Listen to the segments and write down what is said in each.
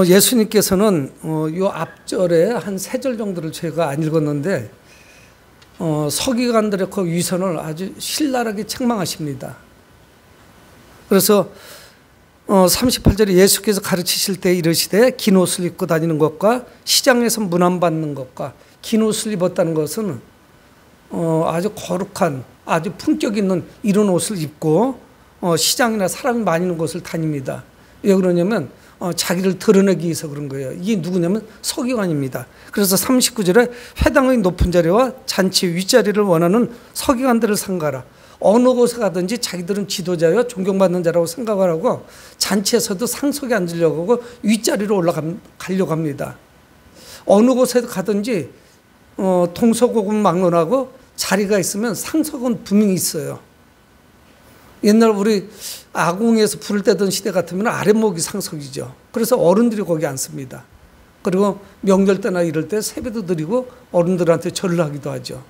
예수님께서는 요 앞절에 한 세 절 정도를 제가 안 읽었는데 서기관들의 그 위선을 아주 신랄하게 책망하십니다. 그래서 38절에 예수께서 가르치실 때 이르시되 긴 옷을 입고 다니는 것과 시장에서 문안받는 것과 긴 옷을 입었다는 것은 아주 거룩한 아주 품격 있는 이런 옷을 입고 시장이나 사람이 많이 있는 곳을 다닙니다. 왜 그러냐면 자기를 드러내기 위해서 그런 거예요. 이게 누구냐면 서기관입니다. 그래서 39절에 회당의 높은 자리와 잔치 윗자리를 원하는 서기관들을 삼가라. 어느 곳에 가든지 자기들은 지도자여 존경받는 자라고 생각을 하고 잔치에서도 상석에 앉으려고 하고 윗자리로 올라가려고 합니다. 어느 곳에 가든지 동서고금 막론하고 자리가 있으면 상석은 분명히 있어요. 옛날 우리 아궁에서 불을 떼던 시대 같으면 아랫목이 상석이죠. 그래서 어른들이 거기 앉습니다. 그리고 명절 때나 이럴 때 세배도 드리고 어른들한테 절을 하기도 하죠.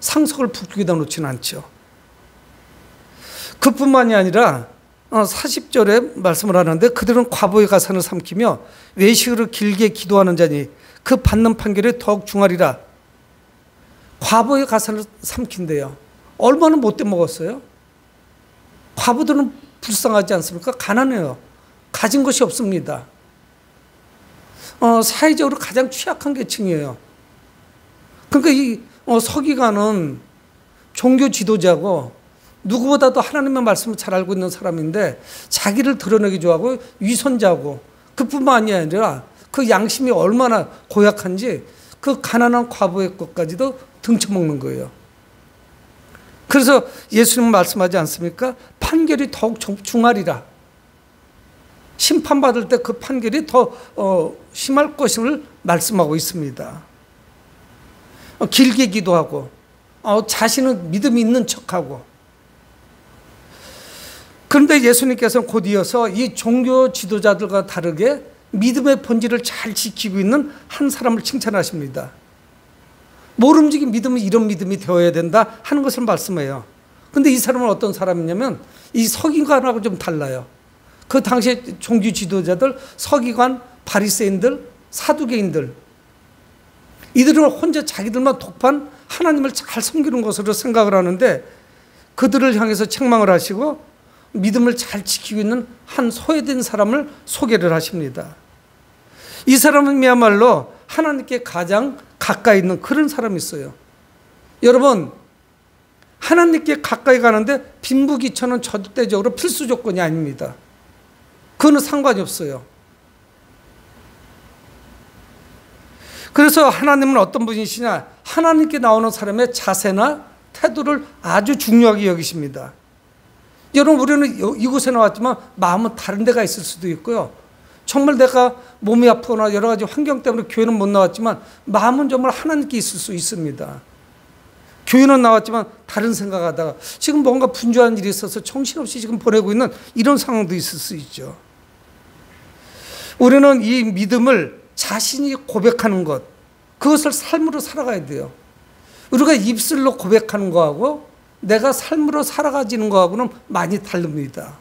상석을 북쪽에다 놓지는 않죠. 그뿐만이 아니라 40절에 말씀을 하는데 그들은 과부의 가산을 삼키며 외식으로 길게 기도하는 자니 그 받는 판결이 더욱 중하리라. 과부의 가산을 삼킨대요. 얼마나 못돼 먹었어요? 과부들은 불쌍하지 않습니까? 가난해요. 가진 것이 없습니다. 사회적으로 가장 취약한 계층이에요. 그러니까 이 서기관은 종교 지도자고 누구보다도 하나님의 말씀을 잘 알고 있는 사람인데 자기를 드러내기 좋아하고 위선자고 그뿐만이 아니라 그 양심이 얼마나 고약한지 그 가난한 과부의 것까지도 등쳐먹는 거예요. 그래서 예수님은 말씀하지 않습니까? 판결이 더욱 중하리라. 심판받을 때 그 판결이 더 심할 것을 말씀하고 있습니다. 길게 기도하고 자신은 믿음이 있는 척하고. 그런데 예수님께서는 곧 이어서 이 종교 지도자들과 다르게 믿음의 본질을 잘 지키고 있는 한 사람을 칭찬하십니다. 모름지기 믿음은 이런 믿음이 되어야 된다 하는 것을 말씀해요. 그런데 이 사람은 어떤 사람이냐면 이 서기관하고 좀 달라요. 그 당시에 종교 지도자들, 서기관, 바리새인들, 사두개인들 이들은 혼자 자기들만 독판 하나님을 잘 섬기는 것으로 생각을 하는데 그들을 향해서 책망을 하시고 믿음을 잘 지키고 있는 한 소외된 사람을 소개를 하십니다. 이 사람은 미야말로 하나님께 가장 가까이 있는 그런 사람이 있어요. 여러분, 하나님께 가까이 가는데 빈부귀천은 절대적으로 필수 조건이 아닙니다. 그거는 상관이 없어요. 그래서 하나님은 어떤 분이시냐? 하나님께 나오는 사람의 자세나 태도를 아주 중요하게 여기십니다. 여러분, 우리는 이곳에 나왔지만 마음은 다른 데가 있을 수도 있고요. 정말 내가 몸이 아프거나 여러 가지 환경 때문에 교회는 못 나왔지만 마음은 정말 하나님께 있을 수 있습니다. 교회는 나왔지만 다른 생각하다가 지금 뭔가 분주한 일이 있어서 정신없이 지금 보내고 있는 이런 상황도 있을 수 있죠. 우리는 이 믿음을 자신이 고백하는 것, 그것을 삶으로 살아가야 돼요. 우리가 입술로 고백하는 거하고 내가 삶으로 살아가지는 거하고는 많이 다릅니다.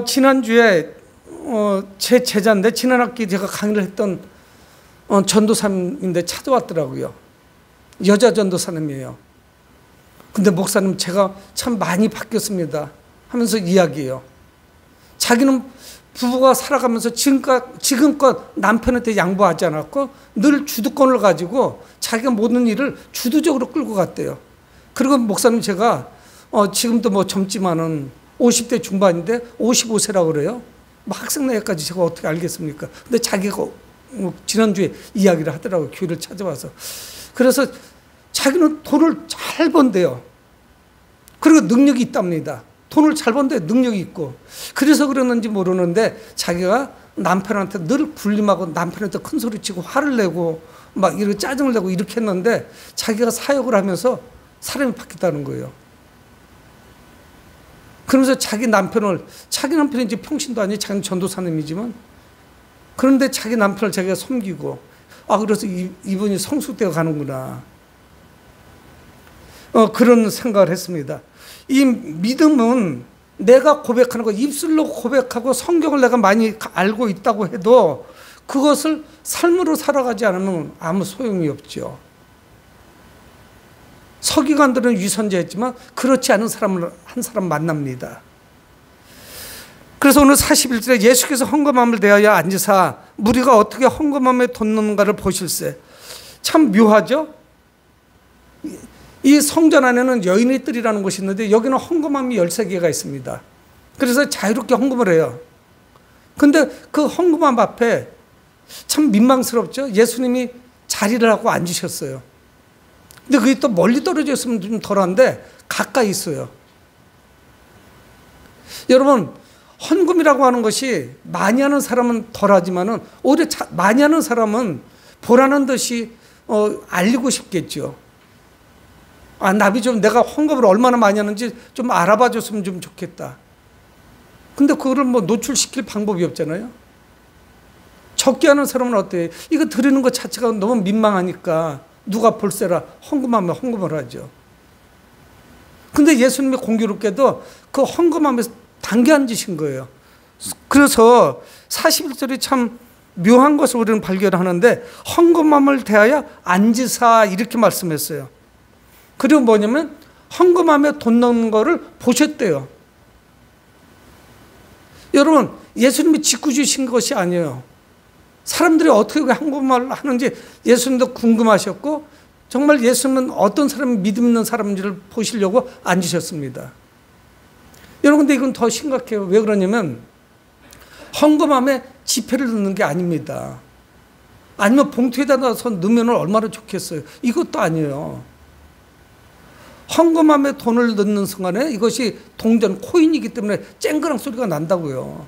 지난주에 제 제자인데 지난 학기 제가 강의를 했던 전도사님인데 찾아왔더라고요. 여자 전도사님이에요. 근데 목사님 제가 참 많이 바뀌었습니다 하면서 이야기해요. 자기는 부부가 살아가면서 지금껏 남편한테 양보하지 않았고 늘 주도권을 가지고 자기가 모든 일을 주도적으로 끌고 갔대요. 그리고 목사님 제가 지금도 뭐 젊지만은 50대 중반인데 55세라고 그래요. 뭐 학생 나이까지 제가 어떻게 알겠습니까? 근데 자기가 지난주에 이야기를 하더라고요. 교회를 찾아와서. 그래서 자기는 돈을 잘 번대요. 그리고 능력이 있답니다. 돈을 잘 번데 능력이 있고. 그래서 그러는지 모르는데 자기가 남편한테 늘 군림하고 남편한테 큰 소리치고 화를 내고 막 이렇게 짜증을 내고 이렇게 했는데 자기가 사역을 하면서 사람이 바뀌었다는 거예요. 그러면서 자기 남편이 이제 평신도 아니에요. 자기는 전도사님이지만. 그런데 자기 남편을 자기가 섬기고, 그래서 이분이 성숙되어 가는구나. 그런 생각을 했습니다. 이 믿음은 내가 고백하는 거, 입술로 고백하고 성경을 내가 많이 알고 있다고 해도 그것을 삶으로 살아가지 않으면 아무 소용이 없죠. 서기관들은 위선자였지만 그렇지 않은 사람을 한 사람 만납니다. 그래서 오늘 41절에 예수께서 헌금함을 대하여 앉으사 무리가 어떻게 헌금함에 돈 넣는가를 보실세. 참 묘하죠? 이 성전 안에는 여인의 뜰이라는 곳이 있는데 여기는 헌금함이 13개가 있습니다. 그래서 자유롭게 헌금을 해요. 근데 그 헌금함 앞에 참 민망스럽죠? 예수님이 자리를 하고 앉으셨어요. 근데 그게 또 멀리 떨어져 있으면 좀 덜한데 가까이 있어요. 여러분, 헌금이라고 하는 것이 많이 하는 사람은 덜하지만은 오히려 많이 하는 사람은 보라는 듯이 알리고 싶겠죠. 나비 좀 내가 헌금을 얼마나 많이 하는지 좀 알아봐 줬으면 좀 좋겠다. 근데 그거를 뭐 노출시킬 방법이 없잖아요. 적게 하는 사람은 어때요? 이거 드리는 것 자체가 너무 민망하니까 누가 볼세라 헌금하면 헌금을 하죠. 근데 예수님이 공교롭게도 그 헌금하면서 당겨 앉으신 거예요. 그래서 41절이 참 묘한 것을 우리는 발견하는데 헌금함을 대하여 앉으사 이렇게 말씀했어요. 그리고 뭐냐면 헌금함에 돈 넣는 거를 보셨대요. 여러분, 예수님이 직구 주신 것이 아니에요. 사람들이 어떻게 헌금을 하는지 예수님도 궁금하셨고 정말 예수님은 어떤 사람이 믿음 있는 사람인지를 보시려고 앉으셨습니다. 여러분, 근데 이건 더 심각해요. 왜 그러냐면 헌금함에 지폐를 넣는 게 아닙니다. 아니면 봉투에다 넣어서 넣으면 얼마나 좋겠어요. 이것도 아니에요. 헌금함에 돈을 넣는 순간에 이것이 동전, 코인이기 때문에 쨍그랑 소리가 난다고요.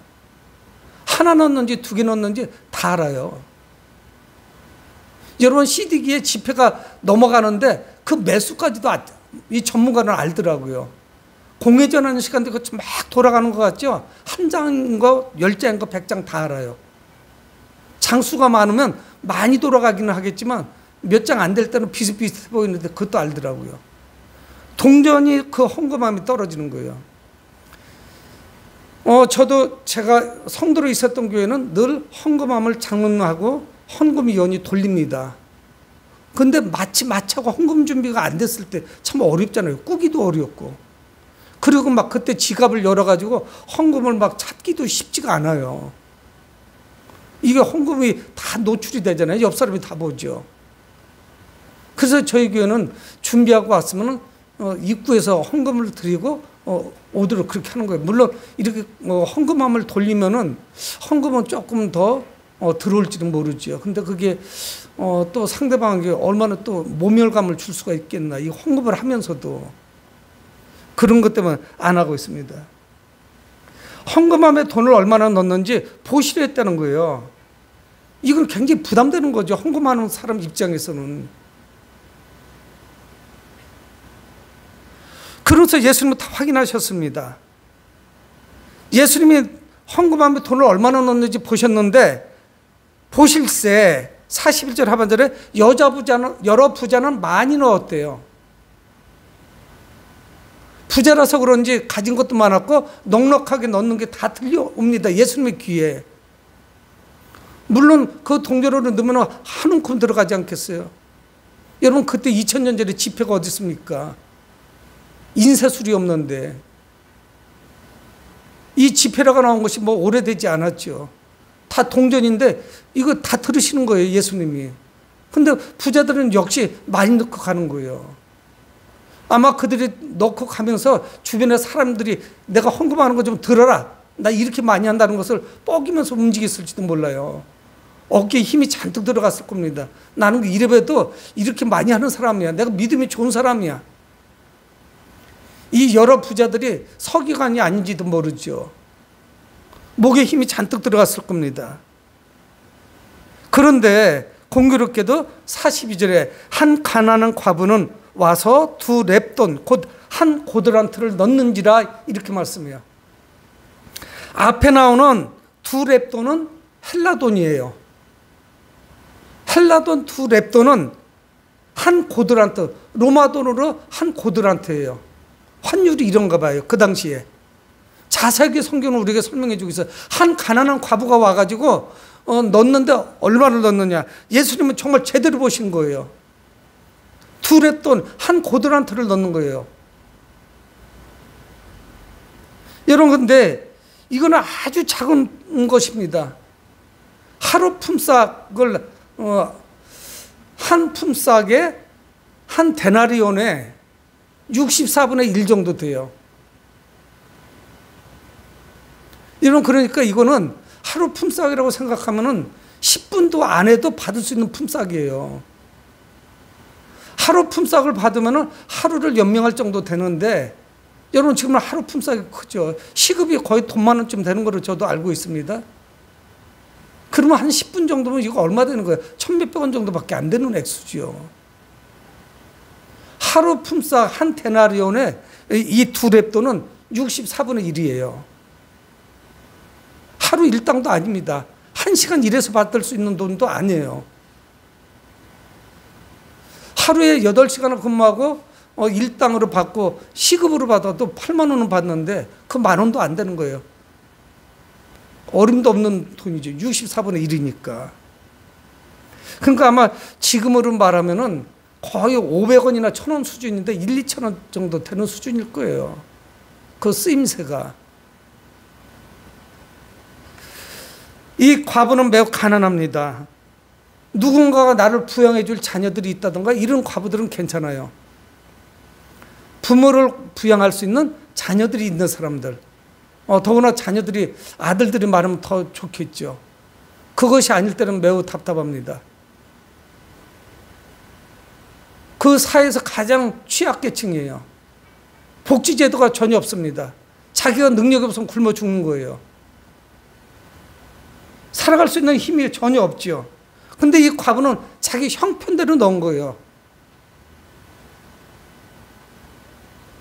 하나 넣는지 두 개 넣는지 다 알아요. 여러분, CD기에 지폐가 넘어가는데 그 매수까지도 이 전문가는 알더라고요. 공회전하는 시간대 막 돌아가는 것 같죠? 한 장인 거, 10장인 거, 100장 다 알아요. 장수가 많으면 많이 돌아가기는 하겠지만 몇 장 안 될 때는 비슷비슷해 보이는데 그것도 알더라고요. 동전이 그 헌금함이 떨어지는 거예요. 저도 제가 성도로 있었던 교회는 늘 헌금함을 장문하고 헌금위원이 돌립니다. 근데 마차고 헌금 준비가 안 됐을 때 참 어렵잖아요. 꾸기도 어렵고. 그리고 막 그때 지갑을 열어가지고 헌금을 막 찾기도 쉽지가 않아요. 이게 헌금이 다 노출이 되잖아요. 옆 사람이 다 보죠. 그래서 저희 교회는 준비하고 왔으면 입구에서 헌금을 드리고 오도록 그렇게 하는 거예요. 물론 이렇게 헌금함을 돌리면은 헌금은 조금 더 들어올지는 모르죠. 근데 그게 또 상대방에게 얼마나 또 모멸감을 줄 수가 있겠나. 이 헌금을 하면서도 그런 것 때문에 안 하고 있습니다. 헌금함에 돈을 얼마나 넣는지 보시려 했다는 거예요. 이건 굉장히 부담되는 거죠. 헌금하는 사람 입장에서는. 그래서 예수님은 다 확인하셨습니다. 예수님이 헌금함에 돈을 얼마나 넣는지 보셨는데 보실세 41절 하반절에 여러 부자는 많이 넣었대요. 부자라서 그런지 가진 것도 많았고 넉넉하게 넣는 게 다 들려옵니다. 예수님의 귀에. 물론 그 동전으로 넣으면 한 움큼 들어가지 않겠어요? 여러분, 그때 2000년 전에 지폐가 어디 있습니까? 인쇄술이 없는데. 이 지폐라고 나온 것이 뭐 오래되지 않았죠. 다 동전인데 이거 다 들으시는 거예요, 예수님이. 근데 부자들은 역시 많이 넣고 가는 거예요. 아마 그들이 넣고 가면서 주변의 사람들이 내가 헌금하는 거 좀 들어라. 나 이렇게 많이 한다는 것을 뻐기면서 움직였을지도 몰라요. 어깨에 힘이 잔뜩 들어갔을 겁니다. 나는 이래봬도 이렇게 많이 하는 사람이야. 내가 믿음이 좋은 사람이야. 이 여러 부자들이 서기관이 아닌지도 모르죠. 목에 힘이 잔뜩 들어갔을 겁니다. 그런데 공교롭게도 42절에 한 가난한 과부는 와서 2렙돈 곧 한 고드란트를 넣는지라 이렇게 말씀해요. 앞에 나오는 2렙돈은 헬라돈이에요. 헬라돈 2렙돈은 한 고드란트, 로마돈으로 한 고드란트예요. 환율이 이런가 봐요. 그 당시에. 자세하게 성경은 우리에게 설명해 주고 있어요. 한 가난한 과부가 와가지고 넣는데 얼마를 넣느냐. 예수님은 정말 제대로 보신 거예요. 2랩돈 한 고드란트를 넣는 거예요. 여러분, 근데 이거는 아주 작은 것입니다. 하루 품삯을 한 품삯에 한 데나리온에 64분의 1 정도 돼요. 여러분, 그러니까 이거는 하루 품삯이라고 생각하면은 10분도 안 해도 받을 수 있는 품삯이에요. 하루 품삯을 받으면은 하루를 연명할 정도 되는데, 여러분 지금은 하루 품삯이 크죠. 시급이 거의 돈 10,000원쯤 되는 거로 저도 알고 있습니다. 그러면 한 10분 정도면 이거 얼마 되는 거예요? 1,000몇백 원 정도밖에 안 되는 액수죠. 하루 품삯 한 데나리온에 이 2랩돈은 64분의 1이에요. 하루 일당도 아닙니다. 1시간 일해서 받을 수 있는 돈도 아니에요. 하루에 8시간을 근무하고 일당으로 받고 시급으로 받아도 8만 원은 받는데 그 10,000원도 안 되는 거예요. 어림도 없는 돈이죠. 64분의 1이니까. 그러니까 아마 지금으로 말하면은 거의 500원이나 1,000원 수준인데 1, 2,000원 정도 되는 수준일 거예요. 그 쓰임새가. 이 과부는 매우 가난합니다. 누군가가 나를 부양해 줄 자녀들이 있다던가 이런 과부들은 괜찮아요. 부모를 부양할 수 있는 자녀들이 있는 사람들, 더구나 자녀들이 아들들이 많으면 더 좋겠죠. 그것이 아닐 때는 매우 답답합니다. 그 사회에서 가장 취약계층이에요. 복지제도가 전혀 없습니다. 자기가 능력이 없으면 굶어 죽는 거예요. 살아갈 수 있는 힘이 전혀 없죠. 근데 이 과부는 자기 형편대로 넣은 거예요.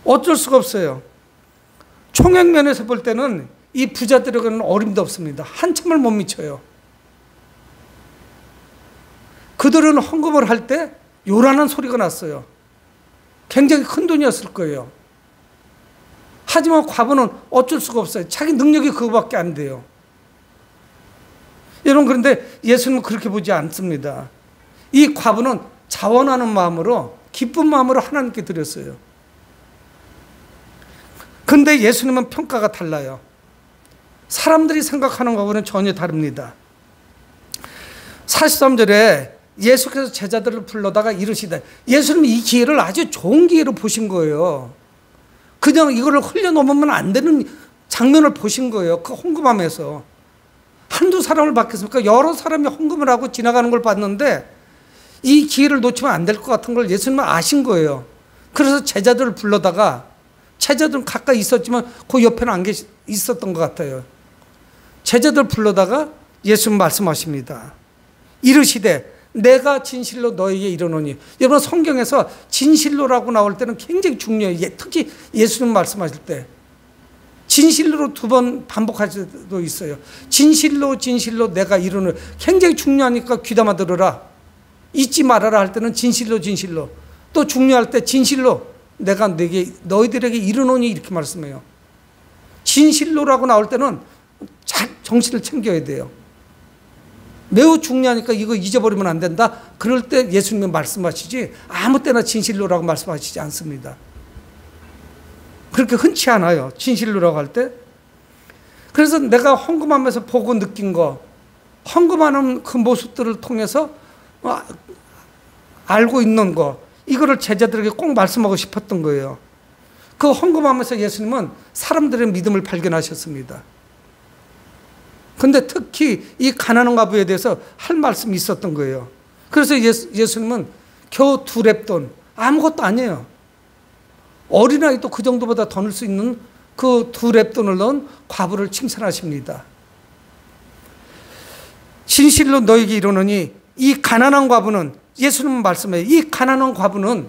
어쩔 수가 없어요. 총액면에서 볼 때는 이 부자들에게는 어림도 없습니다. 한참을 못 미쳐요. 그들은 헌금을 할 때 요란한 소리가 났어요. 굉장히 큰 돈이었을 거예요. 하지만 과부는 어쩔 수가 없어요. 자기 능력이 그거밖에 안 돼요. 여러분, 그런데 예수님은 그렇게 보지 않습니다. 이 과부는 자원하는 마음으로, 기쁜 마음으로 하나님께 드렸어요. 근데 예수님은 평가가 달라요. 사람들이 생각하는 것과는 전혀 다릅니다. 43절에 예수께서 제자들을 불러다가 이르시되, 예수님이 이 기회를 아주 좋은 기회로 보신 거예요. 그냥 이거를 흘려넘으면 안 되는 장면을 보신 거예요. 그 헌금함에서. 한두 사람을 받겠습니까? 여러 사람이 헌금을 하고 지나가는 걸 봤는데 이 기회를 놓치면 안 될 것 같은 걸 예수님은 아신 거예요. 그래서 제자들을 불러다가, 제자들은 가까이 있었지만 그 옆에는 안 있었던 것 같아요. 제자들 불러다가 예수님 말씀하십니다. 이르시되 내가 진실로 너에게 이르노니. 여러분, 성경에서 진실로라고 나올 때는 굉장히 중요해요. 특히 예수님 말씀하실 때 진실로 2번 반복할 때도 있어요. 진실로 진실로 내가 이르노니. 굉장히 중요하니까 귀담아 들으라. 잊지 말아라 할 때는 진실로 진실로. 또 중요할 때 진실로 내가 너희들에게 이르노니 이렇게 말씀해요. 진실로라고 나올 때는 잘 정신을 챙겨야 돼요. 매우 중요하니까 이거 잊어버리면 안 된다. 그럴 때 예수님이 말씀하시지 아무 때나 진실로라고 말씀하시지 않습니다. 그렇게 흔치 않아요. 진실로라고 할 때. 그래서 내가 헌금하면서 보고 느낀 거, 헌금하는 그 모습들을 통해서 알고 있는 거, 이거를 제자들에게 꼭 말씀하고 싶었던 거예요. 그 헌금하면서 예수님은 사람들의 믿음을 발견하셨습니다. 근데 특히 이 가난한 과부에 대해서 할 말씀이 있었던 거예요. 그래서 예수님은 겨우 2랩돈, 아무것도 아니에요. 어린아이도 그 정도보다 더 넣을 수 있는 그 2랩돈을 넣은 과부를 칭찬하십니다. 진실로 너에게 이르노니 이 가난한 과부는, 예수님은 말씀해요. 이 가난한 과부는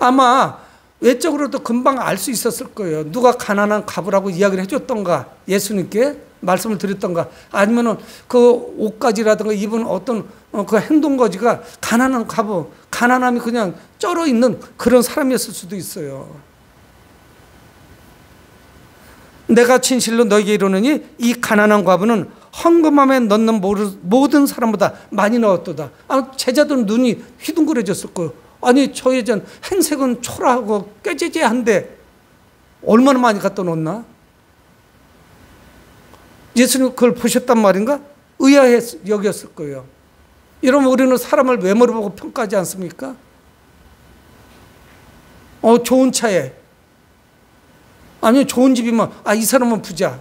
아마 외적으로도 금방 알 수 있었을 거예요. 누가 가난한 과부라고 이야기를 해줬던가, 예수님께 말씀을 드렸던가, 아니면은 그 옷가지라든가 입은 어떤 그 행동거지가 가난한 과부, 가난함이 그냥 쩔어 있는 그런 사람이었을 수도 있어요. 내가 진실로 너에게 이르노니 이 가난한 과부는 헌금함에 넣는 모든 사람보다 많이 넣었도다. 제자들은 눈이 휘둥그레졌을 거예요. 아니 저 여자는 행색은 초라하고 꾀죄죄한데 얼마나 많이 갖다 놓나? 예수님 그걸 보셨단 말인가? 의아해 여겼을 거예요. 여러분, 우리는 사람을 외모를 보고 평가하지 않습니까? 좋은 차에, 아니면 좋은 집이면 이 사람은 부자,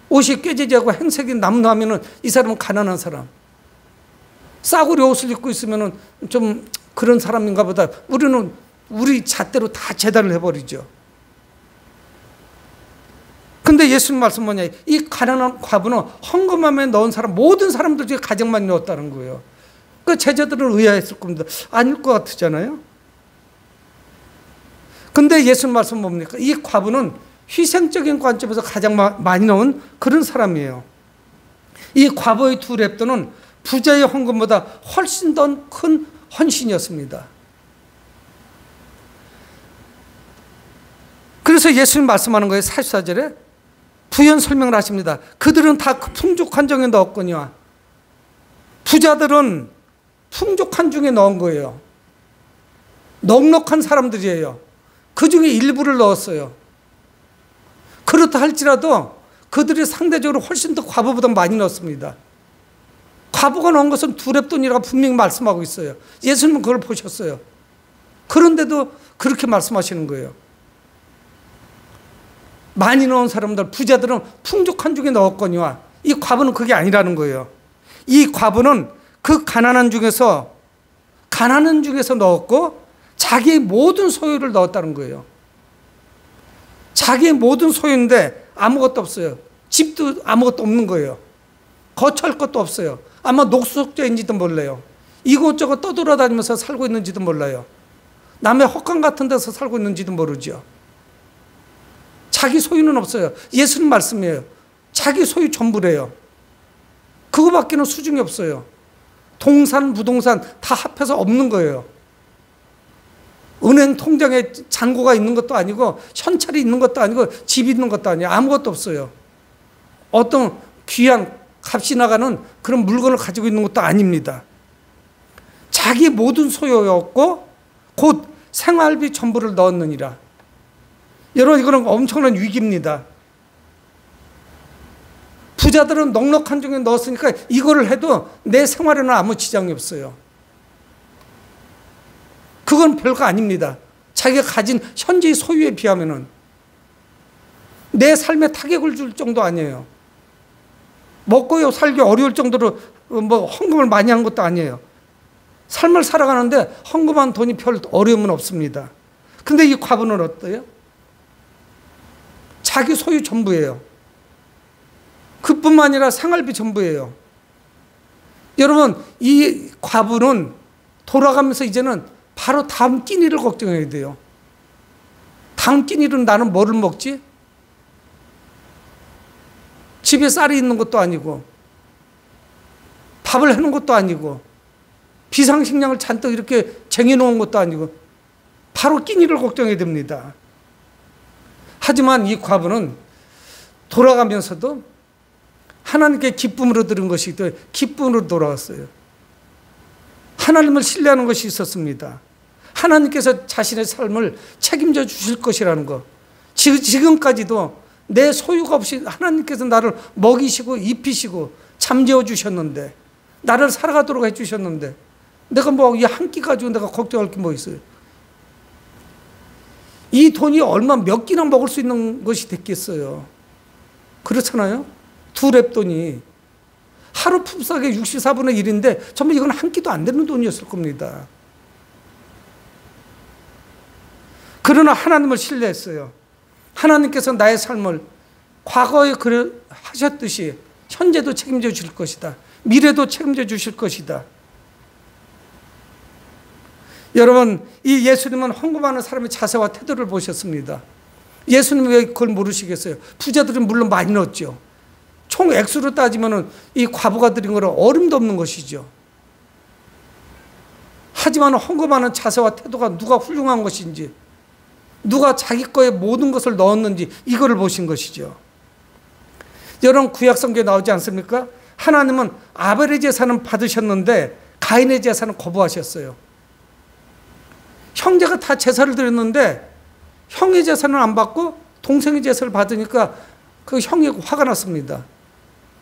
옷이 꾀죄죄하고 행색이 남루하면은 이 사람은 가난한 사람, 싸구려 옷을 입고 있으면은 좀 그런 사람인가 보다. 우리는 우리 잣대로 다 재단을 해버리죠. 근데 예수님 말씀 뭐냐? 이 가난한 과부는 헌금함에 넣은 사람, 모든 사람들 중에 가장 많이 넣었다는 거예요. 그 제자들은 의아했을 겁니다. 아닐 것 같으잖아요. 근데 예수님 말씀 뭡니까? 이 과부는 희생적인 관점에서 가장 많이 넣은 그런 사람이에요. 이 과부의 두 렙도는 부자의 헌금보다 훨씬 더 큰 헌신이었습니다. 그래서 예수님 말씀하는 거예요. 44절에 부연 설명을 하십니다. 그들은 다 풍족한 중에 넣었거니와, 부자들은 풍족한 중에 넣은 거예요. 넉넉한 사람들이에요. 그 중에 일부를 넣었어요. 그렇다 할지라도 그들이 상대적으로 훨씬 더 과부보다 많이 넣었습니다. 과부가 넣은 것은 두 렙돈이라고 분명히 말씀하고 있어요. 예수님은 그걸 보셨어요. 그런데도 그렇게 말씀하시는 거예요. 많이 넣은 사람들, 부자들은 풍족한 중에 넣었거니와, 이 과부는 그게 아니라는 거예요. 이 과부는 그 가난한 중에서 넣었고 자기의 모든 소유를 넣었다는 거예요. 자기의 모든 소유인데 아무것도 없어요. 집도 아무것도 없는 거예요. 거처할 것도 없어요. 아마 녹수족자인지도 몰라요. 이곳저곳 떠돌아다니면서 살고 있는지도 몰라요. 남의 헛간 같은 데서 살고 있는지도 모르죠. 자기 소유는 없어요. 예수님 말씀이에요. 자기 소유 전부래요. 그거밖에는 수중이 없어요. 동산, 부동산 다 합해서 없는 거예요. 은행 통장에 잔고가 있는 것도 아니고, 현찰이 있는 것도 아니고, 집이 있는 것도 아니에요. 아무것도 없어요. 어떤 귀한 값이 나가는 그런 물건을 가지고 있는 것도 아닙니다. 자기 모든 소유였고 곧 생활비 전부를 넣었느니라. 여러분, 이거는 엄청난 위기입니다. 부자들은 넉넉한 중에 넣었으니까 이거를 해도 내 생활에는 아무 지장이 없어요. 그건 별거 아닙니다. 자기가 가진 현재의 소유에 비하면은 내 삶에 타격을 줄 정도 아니에요. 먹고 살기 어려울 정도로 헌금을 많이 한 것도 아니에요. 삶을 살아가는데 헌금한 돈이 별 어려움은 없습니다. 근데 이 과부는 어때요? 자기 소유 전부예요. 그뿐만 아니라 생활비 전부예요. 여러분, 이 과부는 돌아가면서 이제는 바로 다음 끼니를 걱정해야 돼요. 다음 끼니는 나는 뭐를 먹지? 집에 쌀이 있는 것도 아니고, 밥을 해놓은 것도 아니고, 비상식량을 잔뜩 이렇게 쟁여놓은 것도 아니고, 바로 끼니를 걱정해야 됩니다. 하지만 이 과부는 돌아가면서도 하나님께 기쁨으로 들은 것이 기쁨으로 돌아왔어요. 하나님을 신뢰하는 것이 있었습니다. 하나님께서 자신의 삶을 책임져 주실 것이라는 것. 지금까지도 내 소유가 없이 하나님께서 나를 먹이시고 입히시고 잠재워 주셨는데, 나를 살아가도록 해주셨는데, 내가 이 한 끼 가지고 내가 걱정할 게 뭐 있어요? 이 돈이 얼마 몇 끼나 먹을 수 있는 것이 됐겠어요. 그렇잖아요? 두 렙돈이 하루 품삯의 64분의 1인데 전부 이건 한 끼도 안 되는 돈이었을 겁니다. 그러나 하나님을 신뢰했어요. 하나님께서 나의 삶을 과거에 하셨듯이 현재도 책임져 주실 것이다. 미래도 책임져 주실 것이다. 여러분, 이 예수님은 헌금하는 사람의 자세와 태도를 보셨습니다. 예수님은 왜 그걸 모르시겠어요? 부자들은 물론 많이 넣었죠. 총 액수로 따지면 이 과부가 드린 거는 어림도 없는 것이죠. 하지만 헌금하는 자세와 태도가 누가 훌륭한 것인지, 누가 자기 거에 모든 것을 넣었는지 이거를 보신 것이죠. 여러분 구약 성경에 나오지 않습니까? 하나님은 아벨의 제사는 받으셨는데 가인의 제사는 거부하셨어요. 형제가 다 제사를 드렸는데 형의 제사는 안 받고 동생의 제사를 받으니까 그 형이 화가 났습니다.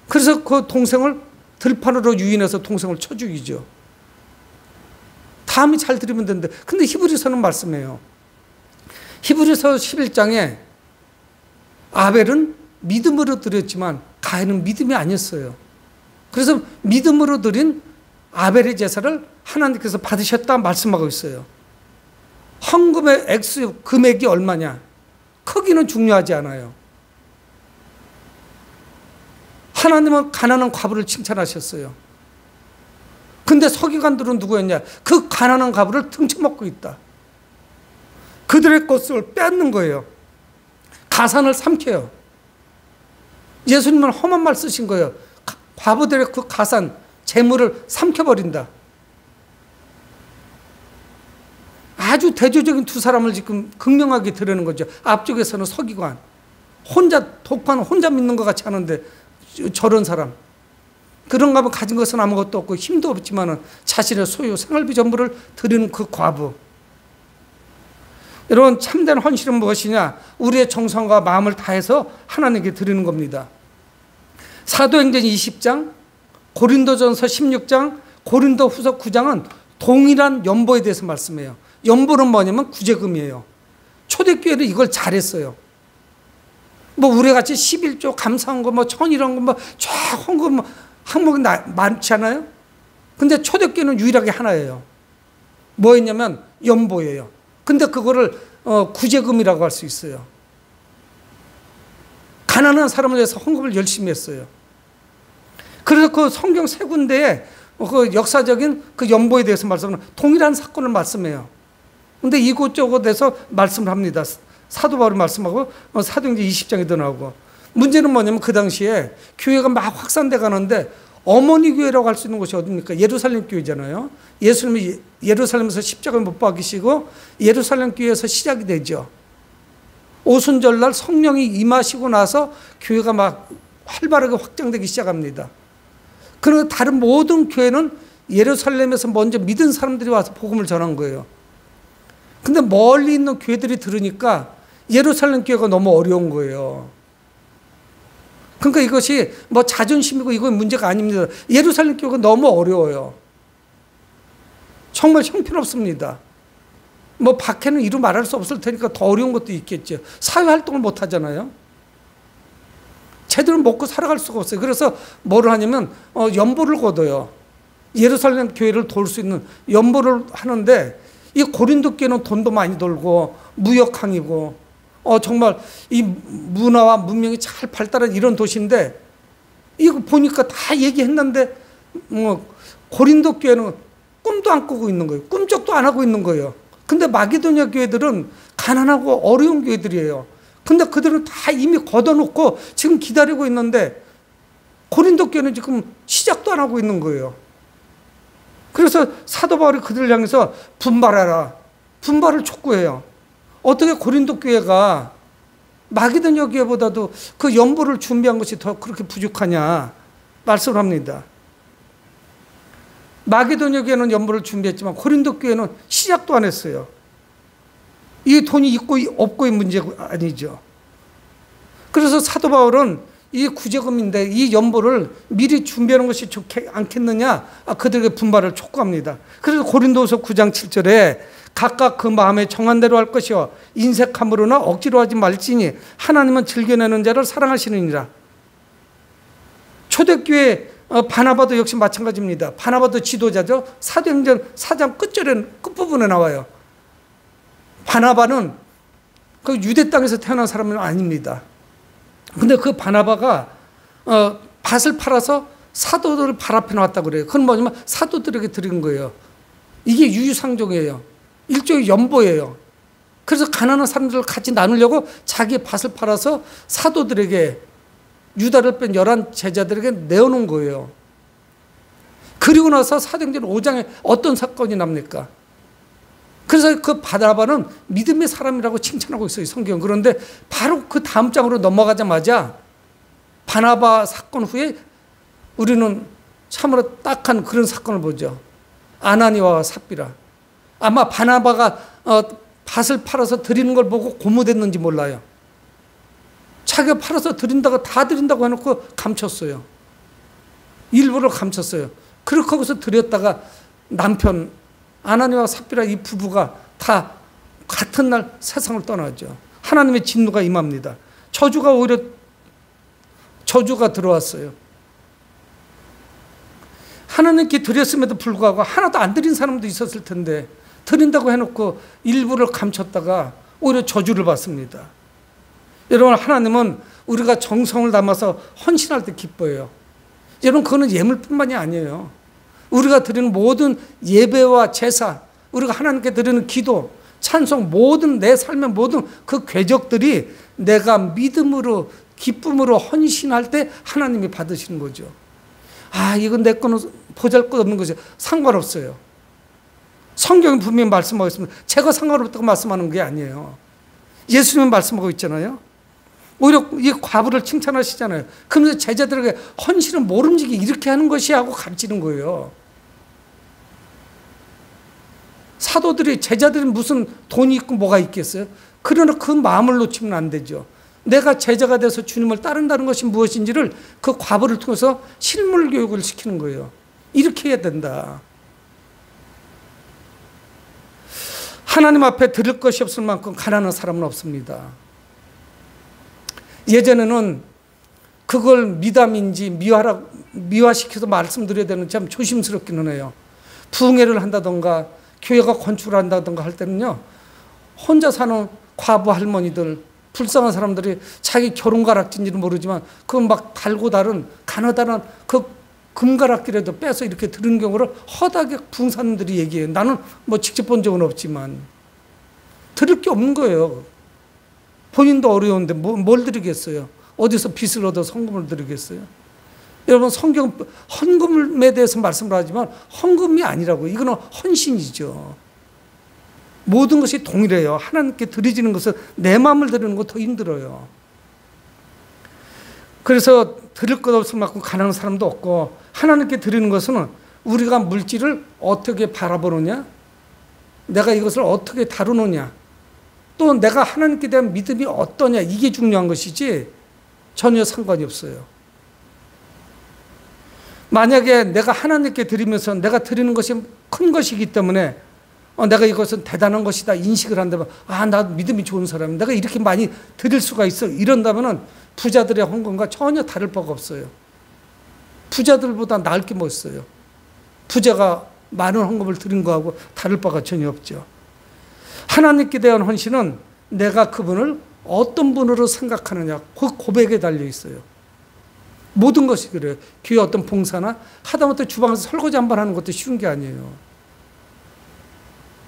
그래서 그 동생을 들판으로 유인해서 동생을 쳐 죽이죠. 다음이 잘 들으면 되는데, 근데 히브리서는 말씀해요. 히브리서 11장에 아벨은 믿음으로 드렸지만 가인은 믿음이 아니었어요. 그래서 믿음으로 드린 아벨의 제사를 하나님께서 받으셨다 말씀하고 있어요. 헌금의 액수, 금액이 얼마냐? 크기는 중요하지 않아요. 하나님은 가난한 과부를 칭찬하셨어요. 근데 서기관들은 누구였냐? 그 가난한 과부를 등쳐먹고 있다. 그들의 것을 빼앗는 거예요. 가산을 삼켜요. 예수님은 험한 말 쓰신 거예요. 과부들의 그 가산, 재물을 삼켜버린다. 아주 대조적인 두 사람을 지금 극명하게 드러내는 거죠. 앞쪽에서는 서기관, 혼자 독파는 혼자 믿는 것 같이 하는데 저런 사람, 그런가 하면 가진 것은 아무것도 없고 힘도 없지만 자신의 소유 생활비 전부를 드리는 그 과부. 여러분 참된 헌신은 무엇이냐? 우리의 정성과 마음을 다해서 하나님께 드리는 겁니다. 사도행전 20장, 고린도전서 16장, 고린도후서 9장은 동일한 연보에 대해서 말씀해요. 연보는 뭐냐면 구제금이에요. 초대교회는 이걸 잘했어요. 뭐 우리같이 11조 감사한 거, 뭐 천이란 거, 뭐 쫙 헌금 뭐 항목이 많잖아요. 근데 초대교회는 유일하게 하나예요. 뭐였냐면 연보예요. 근데 그거를 구제금이라고 할 수 있어요. 가난한 사람을 위해서 헌금을 열심히 했어요. 그래서 그 성경 세 군데에 그 역사적인 그 연보에 대해서 말씀하는 동일한 사건을 말씀해요. 근데 이곳저곳에서 말씀을 합니다. 사도 바울이 말씀하고 사도행전 20장에도 나오고. 문제는 뭐냐면 그 당시에 교회가 막 확산돼 가는데 어머니 교회라고 할 수 있는 곳이 어디입니까? 예루살렘 교회잖아요. 예수님이 예루살렘에서 십자가에 못 박히시고 예루살렘 교회에서 시작이 되죠. 오순절날 성령이 임하시고 나서 교회가 막 활발하게 확장되기 시작합니다. 그리고 다른 모든 교회는 예루살렘에서 먼저 믿은 사람들이 와서 복음을 전한 거예요. 근데 멀리 있는 교회들이 들으니까 예루살렘 교회가 너무 어려운 거예요. 그러니까 이것이 뭐 자존심이고 이건 문제가 아닙니다. 예루살렘 교회가 너무 어려워요. 정말 형편없습니다. 뭐 밖에는 이루 말할 수 없을 테니까 더 어려운 것도 있겠죠. 사회활동을 못 하잖아요. 제대로 먹고 살아갈 수가 없어요. 그래서 뭐를 하냐면 연보를 거둬요. 예루살렘 교회를 도울 수 있는 연보를 하는데 이 고린도 교회는 돈도 많이 돌고 무역항이고 정말 이 문화와 문명이 잘 발달한 이런 도시인데 이거 보니까 다 얘기했는데 고린도 교회는 꿈도 안 꾸고 있는 거예요. 꿈쩍도 안 하고 있는 거예요. 근데 마게도냐 교회들은 가난하고 어려운 교회들이에요. 근데 그들은 다 이미 걷어놓고 지금 기다리고 있는데 고린도 교회는 지금 시작도 안 하고 있는 거예요. 그래서 사도 바울이 그들을 향해서 분발하라. 분발을 촉구해요. 어떻게 고린도 교회가 마게도냐 교회보다도 그 연보를 준비한 것이 더 그렇게 부족하냐 말씀을 합니다. 마게도냐 교회는 연보를 준비했지만 고린도 교회는 시작도 안 했어요. 이 돈이 있고 없고의 문제가 아니죠. 그래서 사도 바울은 이 구제금인데 이 연보를 미리 준비하는 것이 좋지 않겠느냐 그들에게 분발을 촉구합니다. 그래서 고린도후서 9장 7절에 각각 그 마음에 정한 대로 할 것이요 인색함으로나 억지로 하지 말지니 하나님은 즐겨내는 자를 사랑하시느니라. 초대교회 바나바도 역시 마찬가지입니다. 바나바도 지도자죠. 사도행전 4장 끝부분에 나와요. 바나바는 그 유대 땅에서 태어난 사람은 아닙니다. 근데 그 바나바가 밭을 팔아서 사도들을 발 앞에 놨다고 그래요. 그건 뭐냐면 사도들에게 드린 거예요. 이게 유유상종이에요. 일종의 연보예요. 그래서 가난한 사람들을 같이 나누려고 자기 밭을 팔아서 사도들에게 유다를 뺀 11 제자들에게 내어놓은 거예요. 그리고 나서 사도행전 5장에 어떤 사건이 납니까? 그래서 그 바나바는 믿음의 사람이라고 칭찬하고 있어요, 성경. 그런데 바로 그 다음 장으로 넘어가자마자 바나바 사건 후에 우리는 참으로 딱한 그런 사건을 보죠. 아나니아와 삽비라. 아마 바나바가 밭을 팔아서 드리는 걸 보고 고무됐는지 몰라요. 자기가 팔아서 드린다고 다 드린다고 해놓고 감췄어요. 일부러 감췄어요. 그렇게 하고서 드렸다가 남편 아나니아와 삽비라 이 부부가 다 같은 날 세상을 떠나죠. 하나님의 진노가 임합니다. 저주가 오히려 저주가 들어왔어요. 하나님께 드렸음에도 불구하고 하나도 안 드린 사람도 있었을 텐데 드린다고 해놓고 일부를 감췄다가 오히려 저주를 받습니다. 여러분, 하나님은 우리가 정성을 담아서 헌신할 때 기뻐해요. 여러분, 그거는 예물뿐만이 아니에요. 우리가 드리는 모든 예배와 제사, 우리가 하나님께 드리는 기도, 찬송, 모든 내 삶의 모든 그 궤적들이 내가 믿음으로 기쁨으로 헌신할 때 하나님이 받으시는 거죠. 아, 이건 내 거는 보잘것없는 거죠. 상관없어요. 성경은 분명히 말씀하고 있습니다. 제가 상관없다고 말씀하는 게 아니에요. 예수님은 말씀하고 있잖아요. 오히려 이 과부를 칭찬하시잖아요. 그러면서 제자들에게 헌신은 모름지기 이렇게 하는 것이 하고 가르치는 거예요. 사도들이, 제자들이 무슨 돈이 있고 뭐가 있겠어요? 그러나 그 마음을 놓치면 안 되죠. 내가 제자가 돼서 주님을 따른다는 것이 무엇인지를 그 과부를 통해서 실물 교육을 시키는 거예요. 이렇게 해야 된다. 하나님 앞에 드릴 것이 없을 만큼 가난한 사람은 없습니다. 예전에는 그걸 미담인지 미화시켜서 말씀드려야 되는 참 조심스럽기는 해요. 부흥회를 한다던가 교회가 건축을 한다던가 할 때는요, 혼자 사는 과부 할머니들, 불쌍한 사람들이 자기 결혼가락지인지는 모르지만 그건 막 달고 다른 가느다란 그 금가락지라도 빼서 이렇게 들은 경우를 허다하게 부흥사님들이 얘기해요. 나는 뭐 직접 본 적은 없지만 드릴 게 없는 거예요. 본인도 어려운데 뭘 드리겠어요? 어디서 빚을 얻어 헌금을 드리겠어요? 여러분, 성경 헌금에 대해서 말씀을 하지만 헌금이 아니라고. 이거는 헌신이죠. 모든 것이 동일해요. 하나님께 드리지는 것은 내 마음을 드리는 거 더 힘들어요. 그래서 드릴 것 없을 만큼 가난한 사람도 없고, 하나님께 드리는 것은 우리가 물질을 어떻게 바라보느냐, 내가 이것을 어떻게 다루느냐, 또 내가 하나님께 대한 믿음이 어떠냐, 이게 중요한 것이지 전혀 상관이 없어요. 만약에 내가 하나님께 드리면서 내가 드리는 것이 큰 것이기 때문에 내가 이것은 대단한 것이다 인식을 한다면, 아, 나 믿음이 좋은 사람이야, 내가 이렇게 많이 드릴 수가 있어, 이런다면은 부자들의 헌금과 전혀 다를 바가 없어요. 부자들보다 나을 게 뭐 있어요. 부자가 많은 헌금을 드린 거하고 다를 바가 전혀 없죠. 하나님께 대한 헌신은 내가 그분을 어떤 분으로 생각하느냐, 그 고백에 달려 있어요. 모든 것이 그래요. 교회 어떤 봉사나 하다못해 주방에서 설거지 한 번 하는 것도 쉬운 게 아니에요.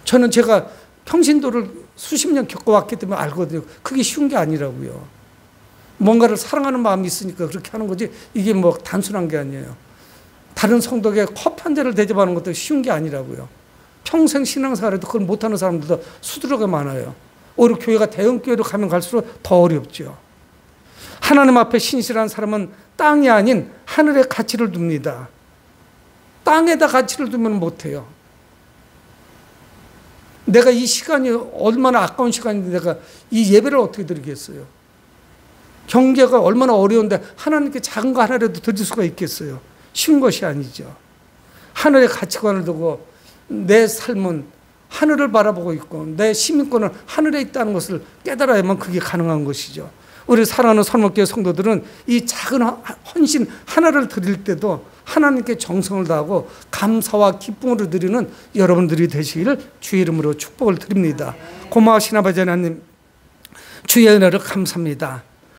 저는 제가 평신도를 수십 년 겪어왔기 때문에 알거든요. 그게 쉬운 게 아니라고요. 뭔가를 사랑하는 마음이 있으니까 그렇게 하는 거지, 이게 뭐 단순한 게 아니에요. 다른 성도에게 커피 한 잔을 대접하는 것도 쉬운 게 아니라고요. 평생 신앙생활에도 그걸 못하는 사람들도 수두룩하게 많아요. 오히려 교회가 대형교회로 가면 갈수록 더 어렵죠. 하나님 앞에 신실한 사람은 땅이 아닌 하늘에 가치를 둡니다. 땅에다 가치를 두면 못해요. 내가 이 시간이 얼마나 아까운 시간인데 내가 이 예배를 어떻게 드리겠어요? 경제가 얼마나 어려운데 하나님께 작은 거 하나라도 드릴 수가 있겠어요? 쉬운 것이 아니죠. 하늘의 가치관을 두고 내 삶은 하늘을 바라보고 있고 내 시민권은 하늘에 있다는 것을 깨달아야만 그게 가능한 것이죠. 우리 사랑하는 선목교회 성도들은 이 작은 헌신 하나를 드릴 때도 하나님께 정성을 다하고 감사와 기쁨으로 드리는 여러분들이 되시기를 주의 이름으로 축복을 드립니다. 고마우신 아버지 하나님, 주의 은혜를 감사합니다.